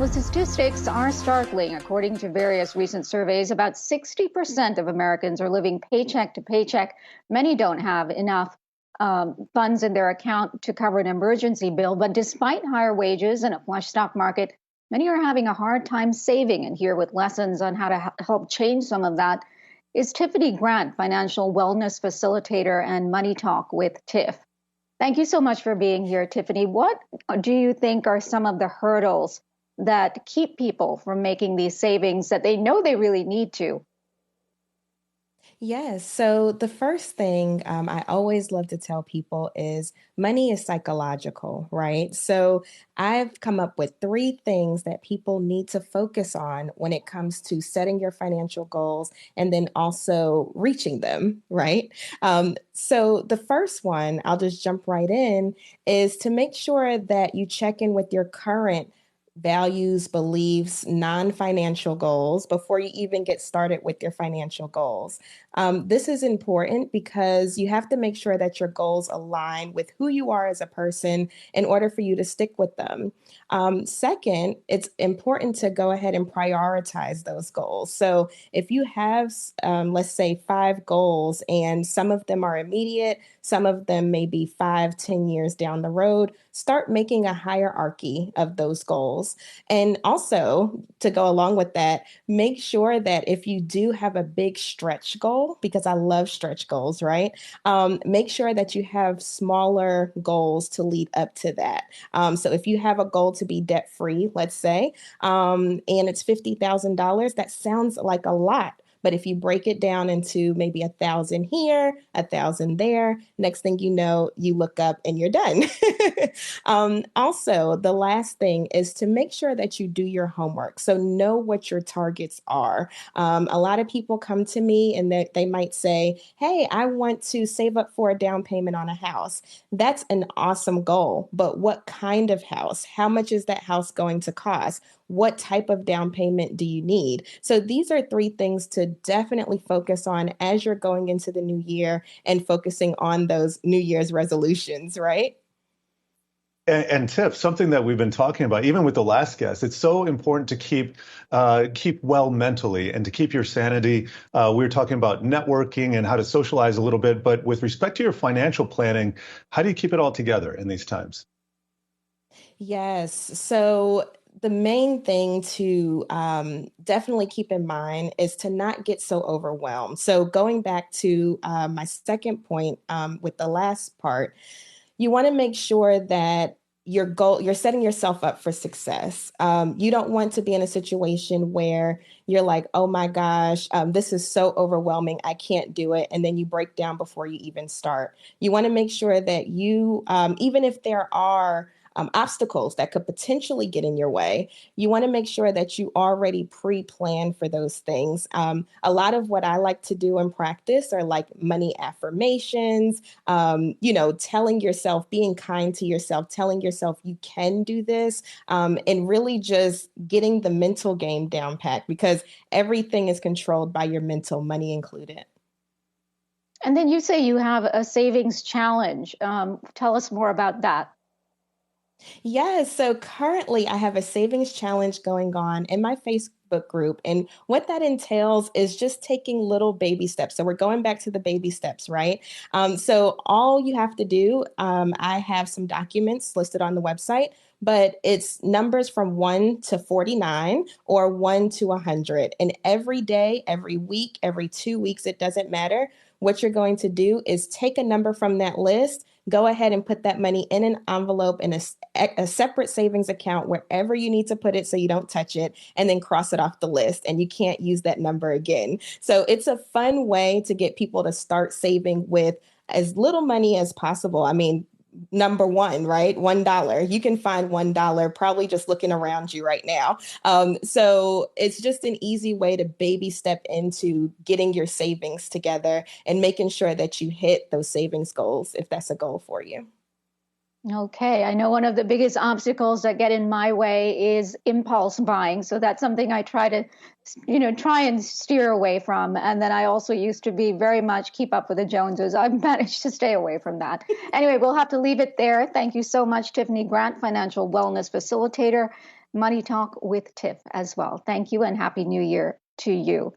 the statistics are startling. According to various recent surveys, about 60% of Americans are living paycheck to paycheck. Many don't have enough funds in their account to cover an emergency bill. But despite higher wages and a flush stock market, many are having a hard time saving. And here with lessons on how to help change some of that is Tiffany Grant, financial wellness facilitator and Money Talk with Tiff. Thank you so much for being here, Tiffany. What do you think are some of the hurdles that keep people from making these savings that they know they really need to? Yes. So the first thing I always love to tell people is money is psychological, right? So I've come up with three things that people need to focus on when it comes to setting your financial goals and then also reaching them, right? So the first one, I'll just jump right in, is to make sure that you check in with your current values, beliefs, non financial goals before you even get started with your financial goals. This is important because you have to make sure that your goals align with who you are as a person in order for you to stick with them. Second, it's important to go ahead and prioritize those goals. So if you have, let's say, 5 goals and some of them are immediate, some of them may be 5, 10 years down the road, start making a hierarchy of those goals. And also, to go along with that, make sure that if you do have a big stretch goal, because I love stretch goals, right? Make sure that you have smaller goals to lead up to that. So if you have a goal to be debt free, let's say, and it's $50,000, that sounds like a lot. But if you break it down into maybe 1,000 here, 1,000 there, next thing you know, you look up and you're done. Also, the last thing is to make sure that you do your homework. So know what your targets are. A lot of people come to me and they might say, hey, I want to save up for a down payment on a house. That's an awesome goal. But what kind of house? How much is that house going to cost? What type of down payment do you need? So these are three things to definitely focus on as you're going into the new year and focusing on those New Year's resolutions, right? And Tiff, something that we've been talking about, even with the last guest, it's so important to keep well mentally and to keep your sanity. We were talking about networking and how to socialize a little bit, but with respect to your financial planning, how do you keep it all together in these times? Yes. So the main thing to definitely keep in mind is to not get so overwhelmed. So going back to my second point with the last part, you want to make sure that you're setting yourself up for success. You don't want to be in a situation where you're like, oh my gosh, this is so overwhelming, I can't do it. And then you break down before you even start. You want to make sure that you, even if there are obstacles that could potentially get in your way, you want to make sure that you already pre-plan for those things. A lot of what I like to do in practice are like money affirmations, telling yourself, being kind to yourself, telling yourself you can do this, and really just getting the mental game down pat because everything is controlled by your mental, money included. And then you say you have a savings challenge. Tell us more about that. Yes. So currently, I have a savings challenge going on in my Facebook group. And what that entails is just taking little baby steps. So we're going back to the baby steps, right? So all you have to do, I have some documents listed on the website, but it's numbers from 1 to 49 or 1 to 100. And every day, every week, every 2 weeks, it doesn't matter. What you're going to do is take a number from that list, go ahead and put that money in an envelope in a separate savings account wherever you need to put it so you don't touch it, and then cross it off the list and you can't use that number again. So it's a fun way to get people to start saving with as little money as possible. I mean, number one, right? $1. You can find $1 probably just looking around you right now. So it's just an easy way to baby step into getting your savings together and making sure that you hit those savings goals if that's a goal for you. Okay, I know one of the biggest obstacles that get in my way is impulse buying. So that's something I try and steer away from. And then I also used to be very much keep up with the Joneses. I've managed to stay away from that. Anyway, we'll have to leave it there. Thank you so much, Tiffany Grant, financial wellness facilitator, Money Talk with Tiff as well. Thank you and Happy New Year to you.